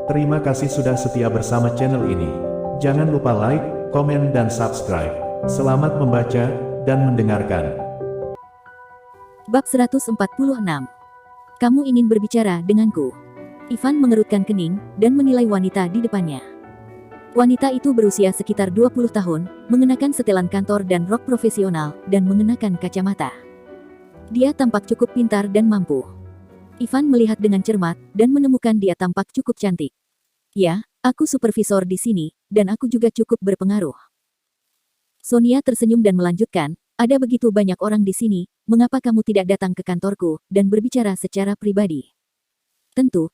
Terima kasih sudah setia bersama channel ini. Jangan lupa like, komen, dan subscribe. Selamat membaca dan mendengarkan. Bab 146. Kamu ingin berbicara denganku? Ivan mengerutkan kening dan menilai wanita di depannya. Wanita itu berusia sekitar 20 tahun, mengenakan setelan kantor dan rok profesional, dan mengenakan kacamata. Dia tampak cukup pintar dan mampu. Ivan melihat dengan cermat, dan menemukan dia tampak cukup cantik. Ya, aku supervisor di sini, dan aku juga cukup berpengaruh. Sonia tersenyum dan melanjutkan, ada begitu banyak orang di sini, mengapa kamu tidak datang ke kantorku, dan berbicara secara pribadi? Tentu.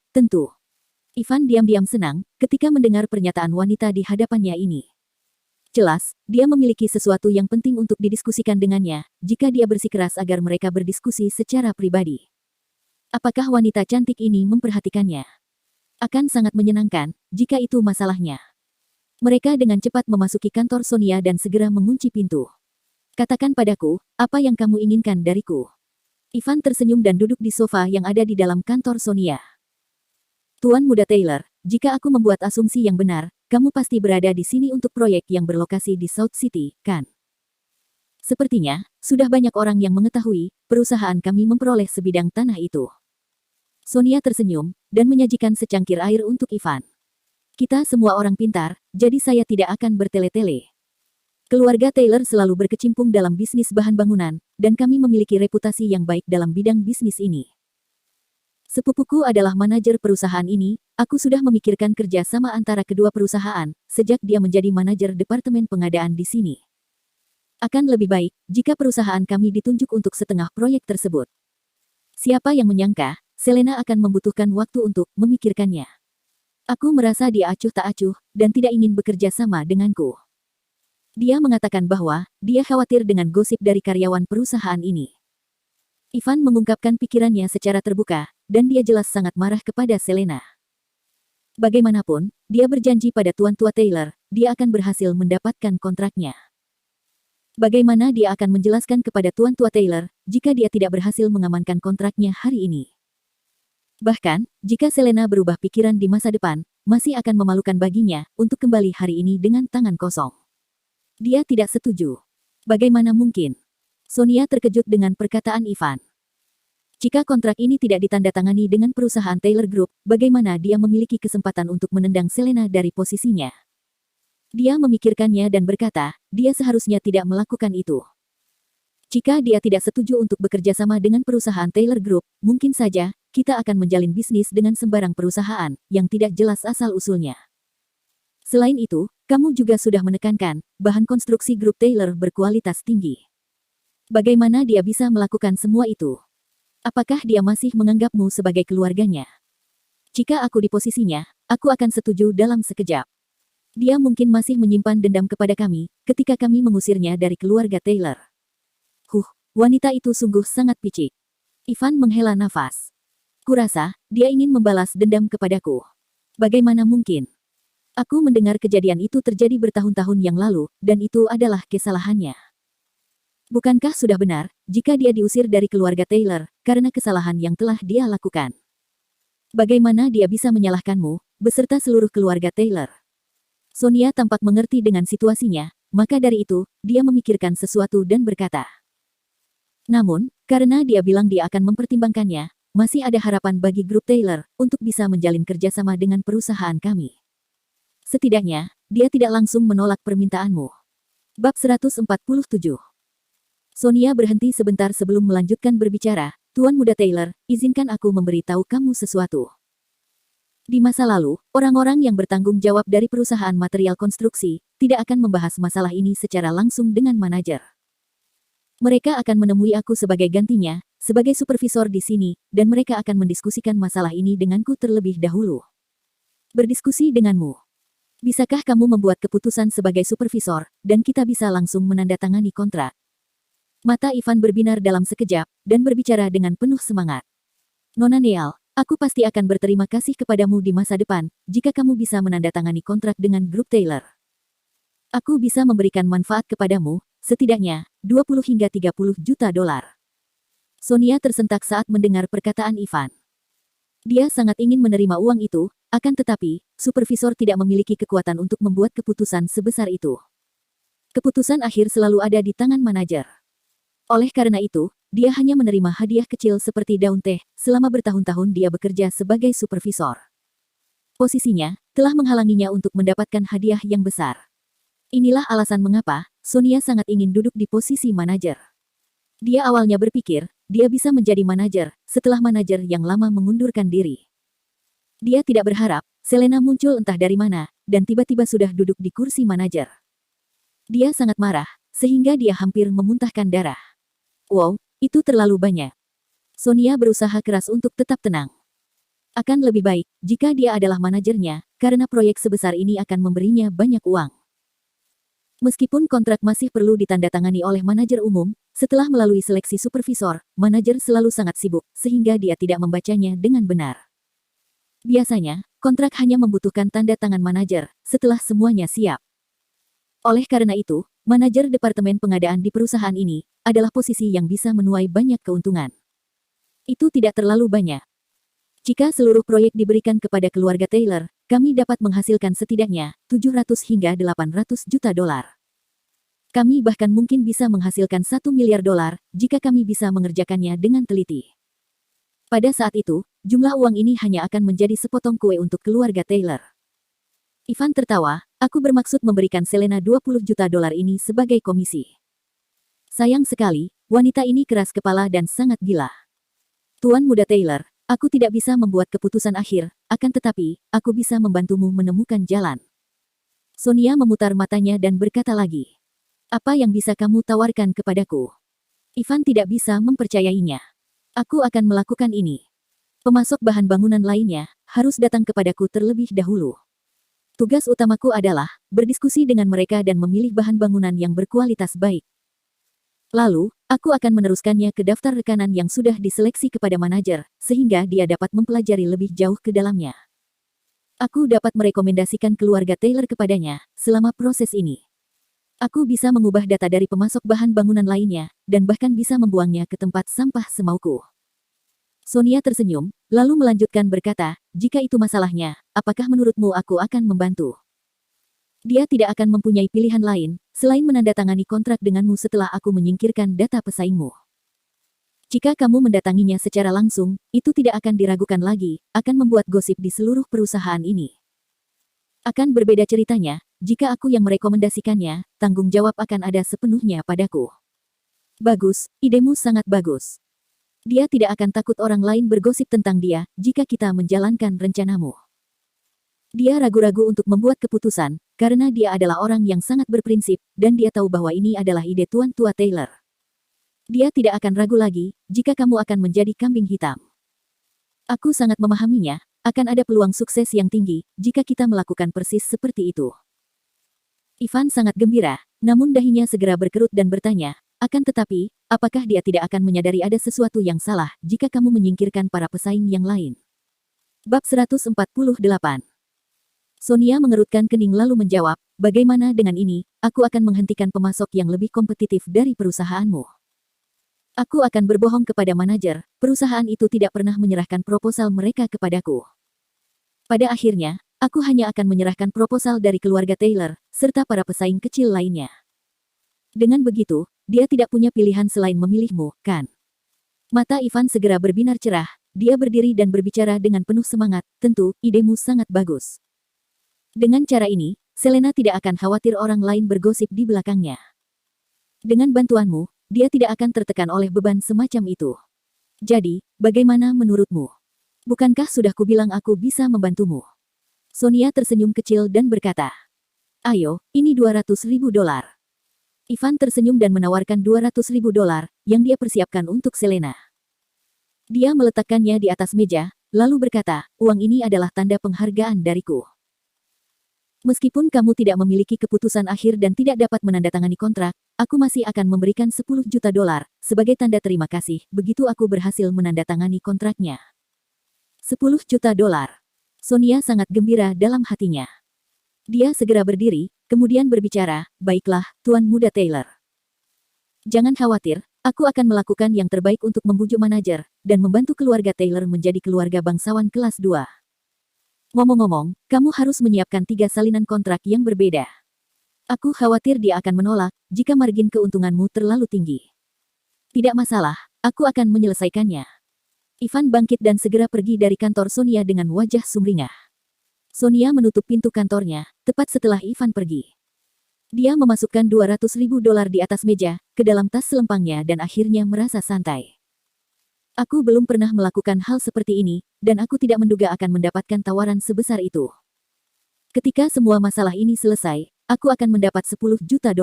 Ivan diam-diam senang, ketika mendengar pernyataan wanita di hadapannya ini. Jelas, dia memiliki sesuatu yang penting untuk didiskusikan dengannya, jika dia bersikeras agar mereka berdiskusi secara pribadi. Apakah wanita cantik ini memperhatikannya? Akan sangat menyenangkan, jika itu masalahnya. Mereka dengan cepat memasuki kantor Sonia dan segera mengunci pintu. Katakan padaku, apa yang kamu inginkan dariku? Ivan tersenyum dan duduk di sofa yang ada di dalam kantor Sonia. Tuan Muda Taylor, jika aku membuat asumsi yang benar, kamu pasti berada di sini untuk proyek yang berlokasi di South City, kan? Sepertinya, sudah banyak orang yang mengetahui, perusahaan kami memperoleh sebidang tanah itu. Sonia tersenyum, dan menyajikan secangkir air untuk Ivan. Kita semua orang pintar, jadi saya tidak akan bertele-tele. Keluarga Taylor selalu berkecimpung dalam bisnis bahan bangunan, dan kami memiliki reputasi yang baik dalam bidang bisnis ini. Sepupuku adalah manajer perusahaan ini, aku sudah memikirkan kerja sama antara kedua perusahaan, sejak dia menjadi manajer departemen pengadaan di sini. Akan lebih baik, jika perusahaan kami ditunjuk untuk setengah proyek tersebut. Siapa yang menyangka, Selena akan membutuhkan waktu untuk memikirkannya. Aku merasa dia acuh tak acuh, dan tidak ingin bekerja sama denganku. Dia mengatakan bahwa, dia khawatir dengan gosip dari karyawan perusahaan ini. Ivan mengungkapkan pikirannya secara terbuka, dan dia jelas sangat marah kepada Selena. Bagaimanapun, dia berjanji pada Tuan Tua Taylor, dia akan berhasil mendapatkan kontraknya. Bagaimana dia akan menjelaskan kepada Tuan Tua Taylor, jika dia tidak berhasil mengamankan kontraknya hari ini? Bahkan, jika Selena berubah pikiran di masa depan, masih akan memalukan baginya, untuk kembali hari ini dengan tangan kosong. Dia tidak setuju. Bagaimana mungkin? Sonia terkejut dengan perkataan Ivan. Jika kontrak ini tidak ditandatangani dengan perusahaan Taylor Group, bagaimana dia memiliki kesempatan untuk menendang Selena dari posisinya? Dia memikirkannya dan berkata, dia seharusnya tidak melakukan itu. Jika dia tidak setuju untuk bekerja sama dengan perusahaan Taylor Group, mungkin saja, kita akan menjalin bisnis dengan sembarang perusahaan, yang tidak jelas asal-usulnya. Selain itu, kamu juga sudah menekankan, bahan konstruksi grup Taylor berkualitas tinggi. Bagaimana dia bisa melakukan semua itu? Apakah dia masih menganggapmu sebagai keluarganya? Jika aku di posisinya, aku akan setuju dalam sekejap. Dia mungkin masih menyimpan dendam kepada kami, ketika kami mengusirnya dari keluarga Taylor. Wanita itu sungguh sangat picik. Ivan menghela nafas. Kurasa, dia ingin membalas dendam kepadaku. Bagaimana mungkin? Aku mendengar kejadian itu terjadi bertahun-tahun yang lalu, dan itu adalah kesalahannya. Bukankah sudah benar, jika dia diusir dari keluarga Taylor, karena kesalahan yang telah dia lakukan? Bagaimana dia bisa menyalahkanmu, beserta seluruh keluarga Taylor? Sonia tampak mengerti dengan situasinya, maka dari itu, dia memikirkan sesuatu dan berkata. Namun, karena dia bilang dia akan mempertimbangkannya, masih ada harapan bagi grup Taylor, untuk bisa menjalin kerjasama dengan perusahaan kami. Setidaknya, dia tidak langsung menolak permintaanmu. Bab 147. Sonia berhenti sebentar sebelum melanjutkan berbicara, Tuan Muda Taylor, izinkan aku memberitahu kamu sesuatu. Di masa lalu, orang-orang yang bertanggung jawab dari perusahaan material konstruksi, tidak akan membahas masalah ini secara langsung dengan manajer. Mereka akan menemui aku sebagai gantinya, sebagai supervisor di sini, dan mereka akan mendiskusikan masalah ini denganku terlebih dahulu. Berdiskusi denganmu. Bisakah kamu membuat keputusan sebagai supervisor, dan kita bisa langsung menandatangani kontrak? Mata Ivan berbinar dalam sekejap, dan berbicara dengan penuh semangat. Nona Neal, aku pasti akan berterima kasih kepadamu di masa depan, jika kamu bisa menandatangani kontrak dengan grup Taylor. Aku bisa memberikan manfaat kepadamu, setidaknya, 20 hingga 30 juta dolar. Sonia tersentak saat mendengar perkataan Ivan. Dia sangat ingin menerima uang itu, akan tetapi, supervisor tidak memiliki kekuatan untuk membuat keputusan sebesar itu. Keputusan akhir selalu ada di tangan manajer. Oleh karena itu, dia hanya menerima hadiah kecil seperti daun teh, selama bertahun-tahun dia bekerja sebagai supervisor. Posisinya, telah menghalanginya untuk mendapatkan hadiah yang besar. Inilah alasan mengapa, Sonia sangat ingin duduk di posisi manajer. Dia awalnya berpikir, dia bisa menjadi manajer, setelah manajer yang lama mengundurkan diri. Dia tidak berharap, Selena muncul entah dari mana, dan tiba-tiba sudah duduk di kursi manajer. Dia sangat marah, sehingga dia hampir memuntahkan darah. Wow, itu terlalu banyak. Sonia berusaha keras untuk tetap tenang. Akan lebih baik, jika dia adalah manajernya, karena proyek sebesar ini akan memberinya banyak uang. Meskipun kontrak masih perlu ditandatangani oleh manajer umum, setelah melalui seleksi supervisor, manajer selalu sangat sibuk, sehingga dia tidak membacanya dengan benar. Biasanya, kontrak hanya membutuhkan tanda tangan manajer, setelah semuanya siap. Oleh karena itu, manajer departemen pengadaan di perusahaan ini adalah posisi yang bisa menuai banyak keuntungan. Itu tidak terlalu banyak. Jika seluruh proyek diberikan kepada keluarga Taylor, kami dapat menghasilkan setidaknya 700 hingga 800 juta dolar. Kami bahkan mungkin bisa menghasilkan 1 miliar dolar jika kami bisa mengerjakannya dengan teliti. Pada saat itu, jumlah uang ini hanya akan menjadi sepotong kue untuk keluarga Taylor. Ivan tertawa, aku bermaksud memberikan Selena 20 juta dolar ini sebagai komisi. Sayang sekali, wanita ini keras kepala dan sangat gila. Tuan muda Taylor, aku tidak bisa membuat keputusan akhir, akan tetapi, aku bisa membantumu menemukan jalan. Sonia memutar matanya dan berkata lagi. Apa yang bisa kamu tawarkan kepadaku? Ivan tidak bisa mempercayainya. Aku akan melakukan ini. Pemasok bahan bangunan lainnya harus datang kepadaku terlebih dahulu. Tugas utamaku adalah berdiskusi dengan mereka dan memilih bahan bangunan yang berkualitas baik. Lalu, aku akan meneruskannya ke daftar rekanan yang sudah diseleksi kepada manajer, sehingga dia dapat mempelajari lebih jauh ke dalamnya. Aku dapat merekomendasikan keluarga Taylor kepadanya selama proses ini. Aku bisa mengubah data dari pemasok bahan bangunan lainnya, dan bahkan bisa membuangnya ke tempat sampah semauku. Sonia tersenyum, lalu melanjutkan berkata, jika itu masalahnya, apakah menurutmu aku akan membantu? Dia tidak akan mempunyai pilihan lain, selain menandatangani kontrak denganmu setelah aku menyingkirkan data pesaingmu. Jika kamu mendatanginya secara langsung, itu tidak akan diragukan lagi, akan membuat gosip di seluruh perusahaan ini. Akan berbeda ceritanya, jika aku yang merekomendasikannya, tanggung jawab akan ada sepenuhnya padaku. Bagus, idemu sangat bagus. Dia tidak akan takut orang lain bergosip tentang dia jika kita menjalankan rencanamu. Dia ragu-ragu untuk membuat keputusan, karena dia adalah orang yang sangat berprinsip, dan dia tahu bahwa ini adalah ide Tuan Tua Taylor. Dia tidak akan ragu lagi, jika kamu akan menjadi kambing hitam. Aku sangat memahaminya, akan ada peluang sukses yang tinggi, jika kita melakukan persis seperti itu. Ivan sangat gembira, namun dahinya segera berkerut dan bertanya, akan tetapi, apakah dia tidak akan menyadari ada sesuatu yang salah jika kamu menyingkirkan para pesaing yang lain? Bab 148. Sonia mengerutkan kening lalu menjawab, bagaimana dengan ini, aku akan menghentikan pemasok yang lebih kompetitif dari perusahaanmu. Aku akan berbohong kepada manajer, perusahaan itu tidak pernah menyerahkan proposal mereka kepadaku. Pada akhirnya, aku hanya akan menyerahkan proposal dari keluarga Taylor, serta para pesaing kecil lainnya. Dengan begitu, dia tidak punya pilihan selain memilihmu, kan? Mata Ivan segera berbinar cerah, dia berdiri dan berbicara dengan penuh semangat, tentu, idemu sangat bagus. Dengan cara ini, Selena tidak akan khawatir orang lain bergosip di belakangnya. Dengan bantuanmu, dia tidak akan tertekan oleh beban semacam itu. Jadi, bagaimana menurutmu? Bukankah sudah kubilang aku bisa membantumu? Sonia tersenyum kecil dan berkata, ayo, ini 200.000 dolar. Ivan tersenyum dan menawarkan 200.000 dolar, yang dia persiapkan untuk Selena. Dia meletakkannya di atas meja, lalu berkata, uang ini adalah tanda penghargaan dariku. Meskipun kamu tidak memiliki keputusan akhir dan tidak dapat menandatangani kontrak, aku masih akan memberikan 10 juta dolar, sebagai tanda terima kasih, begitu aku berhasil menandatangani kontraknya. 10 juta dolar. Sonia sangat gembira dalam hatinya. Dia segera berdiri, kemudian berbicara, baiklah, Tuan Muda Taylor. Jangan khawatir, aku akan melakukan yang terbaik untuk membujuk manajer, dan membantu keluarga Taylor menjadi keluarga bangsawan kelas 2. Ngomong-ngomong, kamu harus menyiapkan 3 salinan kontrak yang berbeda. Aku khawatir dia akan menolak, jika margin keuntunganmu terlalu tinggi. Tidak masalah, aku akan menyelesaikannya. Ivan bangkit dan segera pergi dari kantor Sonia dengan wajah sumringah. Sonia menutup pintu kantornya, tepat setelah Ivan pergi. Dia memasukkan $200.000 di atas meja, ke dalam tas selempangnya dan akhirnya merasa santai. Aku belum pernah melakukan hal seperti ini, dan aku tidak menduga akan mendapatkan tawaran sebesar itu. Ketika semua masalah ini selesai, aku akan mendapat $10 juta.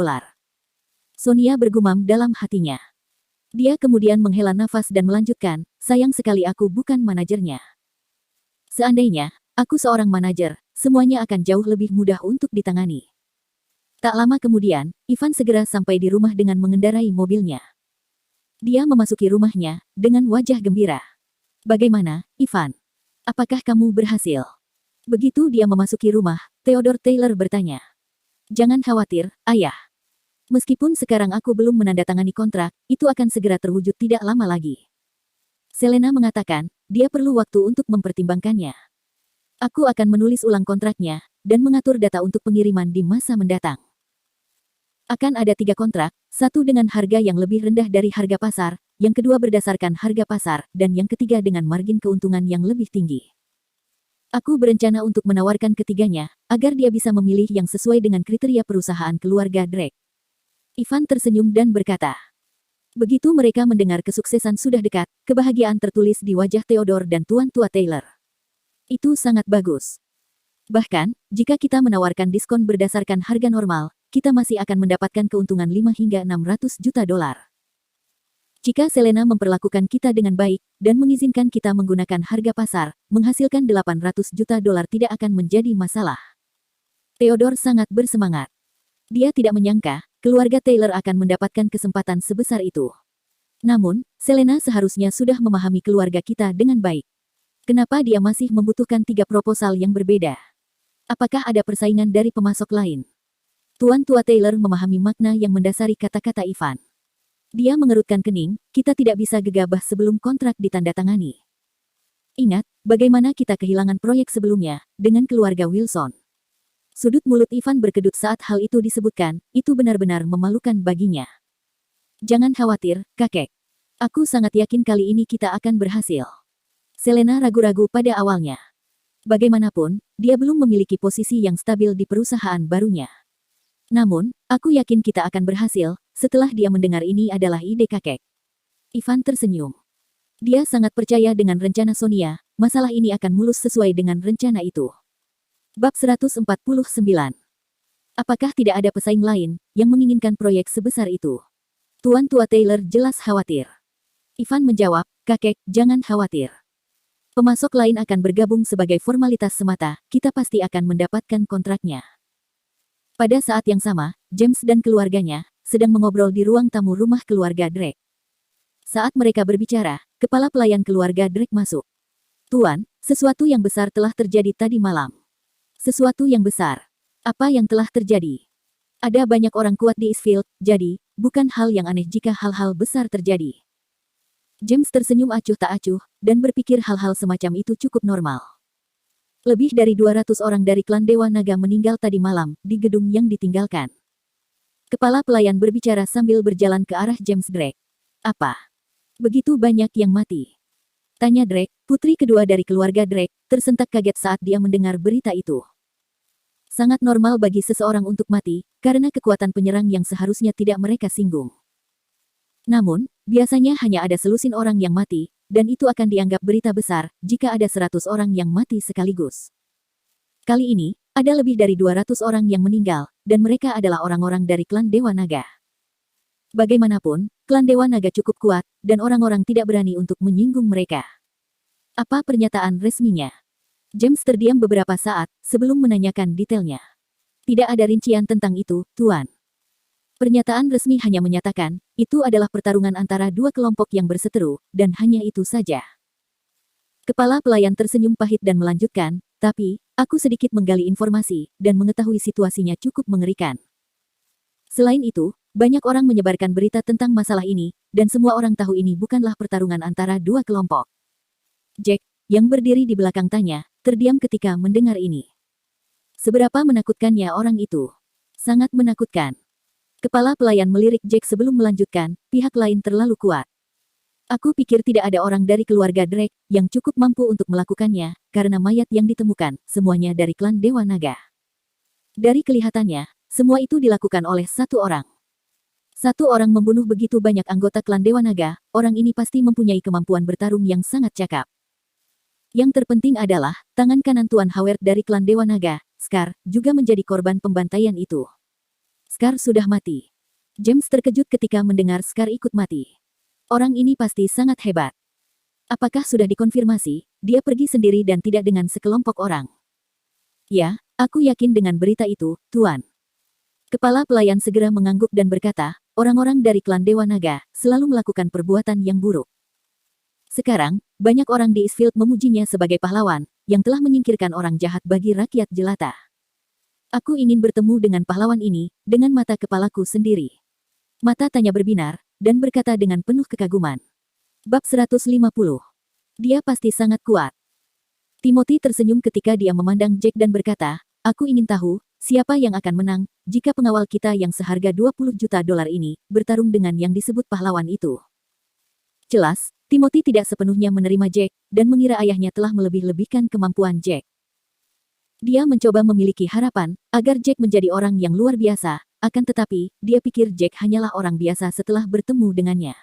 Sonia bergumam dalam hatinya. Dia kemudian menghela nafas dan melanjutkan, sayang sekali aku bukan manajernya. Seandainya, aku seorang manajer, semuanya akan jauh lebih mudah untuk ditangani. Tak lama kemudian, Ivan segera sampai di rumah dengan mengendarai mobilnya. Dia memasuki rumahnya, dengan wajah gembira. Bagaimana, Ivan? Apakah kamu berhasil? Begitu dia memasuki rumah, Theodore Taylor bertanya. Jangan khawatir, ayah. Meskipun sekarang aku belum menandatangani kontrak, itu akan segera terwujud tidak lama lagi. Selena mengatakan, dia perlu waktu untuk mempertimbangkannya. Aku akan menulis ulang kontraknya, dan mengatur data untuk pengiriman di masa mendatang. Akan ada 3 kontrak, satu dengan harga yang lebih rendah dari harga pasar, yang kedua berdasarkan harga pasar, dan yang ketiga dengan margin keuntungan yang lebih tinggi. Aku berencana untuk menawarkan ketiganya, agar dia bisa memilih yang sesuai dengan kriteria perusahaan keluarga Drake. Ivan tersenyum dan berkata. Begitu mereka mendengar kesuksesan sudah dekat, kebahagiaan tertulis di wajah Theodore dan Tuan Tua Taylor. Itu sangat bagus. Bahkan, jika kita menawarkan diskon berdasarkan harga normal, kita masih akan mendapatkan keuntungan 5 hingga $600 juta. Jika Selena memperlakukan kita dengan baik, dan mengizinkan kita menggunakan harga pasar, menghasilkan $800 juta tidak akan menjadi masalah. Theodore sangat bersemangat. Dia tidak menyangka, keluarga Taylor akan mendapatkan kesempatan sebesar itu. Namun, Selena seharusnya sudah memahami keluarga kita dengan baik. Kenapa dia masih membutuhkan 3 proposal yang berbeda? Apakah ada persaingan dari pemasok lain? Tuan Tua Taylor memahami makna yang mendasari kata-kata Ivan. Dia mengerutkan kening, kita tidak bisa gegabah sebelum kontrak ditandatangani. Ingat, bagaimana kita kehilangan proyek sebelumnya, dengan keluarga Wilson. Sudut mulut Ivan berkedut saat hal itu disebutkan, itu benar-benar memalukan baginya. Jangan khawatir, kakek. Aku sangat yakin kali ini kita akan berhasil. Selena ragu-ragu pada awalnya. Bagaimanapun, dia belum memiliki posisi yang stabil di perusahaan barunya. Namun, aku yakin kita akan berhasil, setelah dia mendengar ini adalah ide kakek. Ivan tersenyum. Dia sangat percaya dengan rencana Sonia, masalah ini akan mulus sesuai dengan rencana itu. Bab 149. Apakah tidak ada pesaing lain, yang menginginkan proyek sebesar itu? Tuan Tua Taylor jelas khawatir. Ivan menjawab, kakek, jangan khawatir. Pemasok lain akan bergabung sebagai formalitas semata, kita pasti akan mendapatkan kontraknya. Pada saat yang sama, James dan keluarganya sedang mengobrol di ruang tamu rumah keluarga Drake. Saat mereka berbicara, kepala pelayan keluarga Drake masuk. Tuan, sesuatu yang besar telah terjadi tadi malam. Sesuatu yang besar. Apa yang telah terjadi? Ada banyak orang kuat di Eastfield, jadi, bukan hal yang aneh jika hal-hal besar terjadi. James tersenyum acuh tak acuh, dan berpikir hal-hal semacam itu cukup normal. Lebih dari 200 orang dari klan Dewa Naga meninggal tadi malam, di gedung yang ditinggalkan. Kepala pelayan berbicara sambil berjalan ke arah James Drake. Apa? Begitu banyak yang mati? Tanya Drake, putri kedua dari keluarga Drake, tersentak kaget saat dia mendengar berita itu. Sangat normal bagi seseorang untuk mati, karena kekuatan penyerang yang seharusnya tidak mereka singgung. Namun, biasanya hanya ada selusin orang yang mati, dan itu akan dianggap berita besar, jika ada 100 orang yang mati sekaligus. Kali ini, ada lebih dari 200 orang yang meninggal, dan mereka adalah orang-orang dari klan Dewa Naga. Bagaimanapun, klan Dewa Naga cukup kuat, dan orang-orang tidak berani untuk menyinggung mereka. Apa pernyataan resminya? James terdiam beberapa saat, sebelum menanyakan detailnya. Tidak ada rincian tentang itu, Tuan. Pernyataan resmi hanya menyatakan, itu adalah pertarungan antara 2 kelompok yang berseteru, dan hanya itu saja. Kepala pelayan tersenyum pahit dan melanjutkan, tapi, aku sedikit menggali informasi, dan mengetahui situasinya cukup mengerikan. Selain itu, banyak orang menyebarkan berita tentang masalah ini, dan semua orang tahu ini bukanlah pertarungan antara dua kelompok. Jack, yang berdiri di belakang tanya, terdiam ketika mendengar ini. Seberapa menakutkannya orang itu? Sangat menakutkan. Kepala pelayan melirik Jack sebelum melanjutkan, pihak lain terlalu kuat. Aku pikir tidak ada orang dari keluarga Drake yang cukup mampu untuk melakukannya, karena mayat yang ditemukan, semuanya dari klan Dewa Naga. Dari kelihatannya, semua itu dilakukan oleh satu orang. Satu orang membunuh begitu banyak anggota klan Dewa Naga, orang ini pasti mempunyai kemampuan bertarung yang sangat cakap. Yang terpenting adalah, tangan kanan Tuan Howard dari klan Dewa Naga, Scar, juga menjadi korban pembantaian itu. Scar sudah mati. James terkejut ketika mendengar Scar ikut mati. Orang ini pasti sangat hebat. Apakah sudah dikonfirmasi, dia pergi sendiri dan tidak dengan sekelompok orang? Ya, aku yakin dengan berita itu, Tuan. Kepala pelayan segera mengangguk dan berkata, orang-orang dari klan Dewa Naga selalu melakukan perbuatan yang buruk. Sekarang, banyak orang di Eastfield memujinya sebagai pahlawan, yang telah menyingkirkan orang jahat bagi rakyat jelata. Aku ingin bertemu dengan pahlawan ini, dengan mata kepalaku sendiri. Mata tanya berbinar, dan berkata dengan penuh kekaguman. Bab 150. Dia pasti sangat kuat. Timothy tersenyum ketika dia memandang Jack dan berkata, aku ingin tahu, siapa yang akan menang, jika pengawal kita yang seharga 20 juta dolar ini, bertarung dengan yang disebut pahlawan itu. Jelas, Timothy tidak sepenuhnya menerima Jack, dan mengira ayahnya telah melebih-lebihkan kemampuan Jack. Dia mencoba memiliki harapan, agar Jack menjadi orang yang luar biasa, akan tetapi, dia pikir Jack hanyalah orang biasa setelah bertemu dengannya.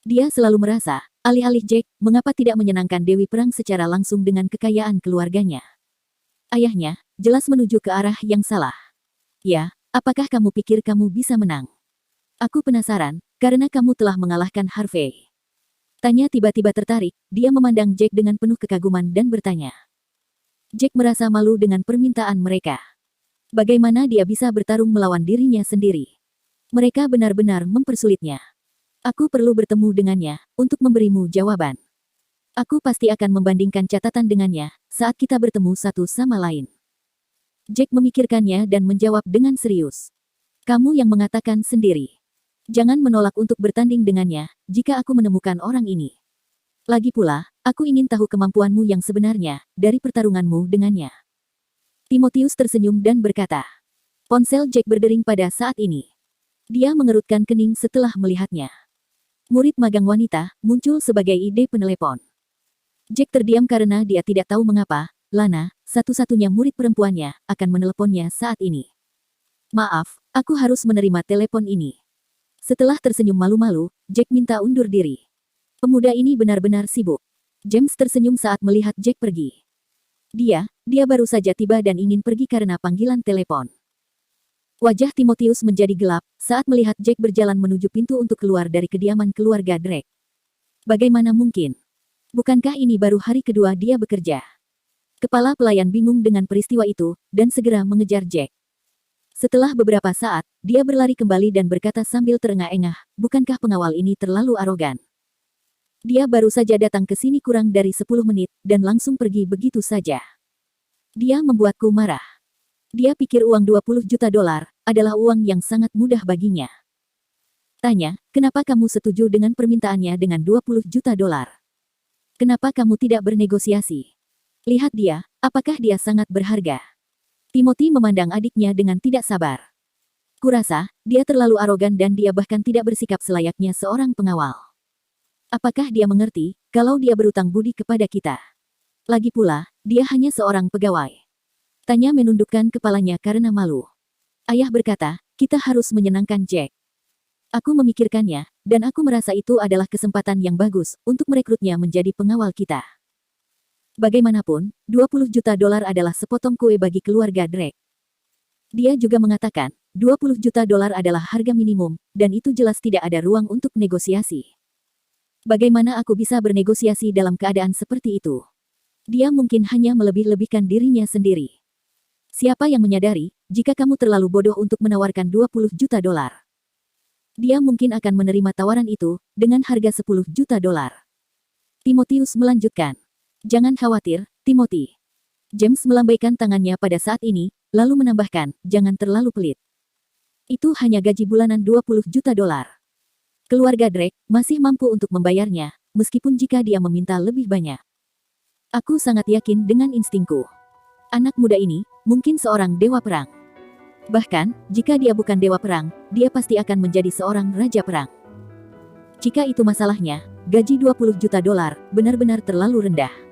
Dia selalu merasa, alih-alih Jack, mengapa tidak menyenangkan Dewi Perang secara langsung dengan kekayaan keluarganya. Ayahnya, jelas menuju ke arah yang salah. Ya, apakah kamu pikir kamu bisa menang? Aku penasaran, karena kamu telah mengalahkan Harvey. Tanya tiba-tiba tertarik, dia memandang Jack dengan penuh kekaguman dan bertanya. Jack merasa malu dengan permintaan mereka. Bagaimana dia bisa bertarung melawan dirinya sendiri? Mereka benar-benar mempersulitnya. Aku perlu bertemu dengannya, untuk memberimu jawaban. Aku pasti akan membandingkan catatan dengannya, saat kita bertemu satu sama lain. Jack memikirkannya dan menjawab dengan serius. Kamu yang mengatakan sendiri. Jangan menolak untuk bertanding dengannya, jika aku menemukan orang ini. Lagi pula, aku ingin tahu kemampuanmu yang sebenarnya, dari pertarunganmu dengannya. Timotius tersenyum dan berkata. Ponsel Jack berdering pada saat ini. Dia mengerutkan kening setelah melihatnya. Murid magang wanita, muncul sebagai ide penelepon. Jack terdiam karena dia tidak tahu mengapa, Lana, satu-satunya murid perempuannya, akan meneleponnya saat ini. Maaf, aku harus menerima telepon ini. Setelah tersenyum malu-malu, Jack minta undur diri. Pemuda ini benar-benar sibuk. James tersenyum saat melihat Jack pergi. Dia baru saja tiba dan ingin pergi karena panggilan telepon. Wajah Timotius menjadi gelap saat melihat Jack berjalan menuju pintu untuk keluar dari kediaman keluarga Drake. Bagaimana mungkin? Bukankah ini baru hari kedua dia bekerja? Kepala pelayan bingung dengan peristiwa itu, dan segera mengejar Jack. Setelah beberapa saat, dia berlari kembali dan berkata sambil terengah-engah, bukankah pengawal ini terlalu arogan? Dia baru saja datang ke sini kurang dari 10 menit, dan langsung pergi begitu saja. Dia membuatku marah. Dia pikir uang 20 juta dolar adalah uang yang sangat mudah baginya. Tanya, kenapa kamu setuju dengan permintaannya dengan 20 juta dolar? Kenapa kamu tidak bernegosiasi? Lihat dia, apakah dia sangat berharga? Timothy memandang adiknya dengan tidak sabar. Kurasa, dia terlalu arogan dan dia bahkan tidak bersikap selayaknya seorang pengawal. Apakah dia mengerti, kalau dia berutang budi kepada kita? Lagi pula, dia hanya seorang pegawai. Tanya menundukkan kepalanya karena malu. Ayah berkata, kita harus menyenangkan Jack. Aku memikirkannya, dan aku merasa itu adalah kesempatan yang bagus untuk merekrutnya menjadi pengawal kita. Bagaimanapun, 20 juta dolar adalah sepotong kue bagi keluarga Drake. Dia juga mengatakan, 20 juta dolar adalah harga minimum, dan itu jelas tidak ada ruang untuk negosiasi. Bagaimana aku bisa bernegosiasi dalam keadaan seperti itu? Dia mungkin hanya melebih-lebihkan dirinya sendiri. Siapa yang menyadari, jika kamu terlalu bodoh untuk menawarkan 20 juta dolar? Dia mungkin akan menerima tawaran itu, dengan harga 10 juta dolar. Timotius melanjutkan. Jangan khawatir, Timothy. James melambaikan tangannya pada saat ini, lalu menambahkan, jangan terlalu pelit. Itu hanya gaji bulanan 20 juta dolar. Keluarga Drake masih mampu untuk membayarnya, meskipun jika dia meminta lebih banyak. Aku sangat yakin dengan instingku. Anak muda ini mungkin seorang dewa perang. Bahkan, jika dia bukan dewa perang, dia pasti akan menjadi seorang raja perang. Jika itu masalahnya, gaji 20 juta dolar benar-benar terlalu rendah.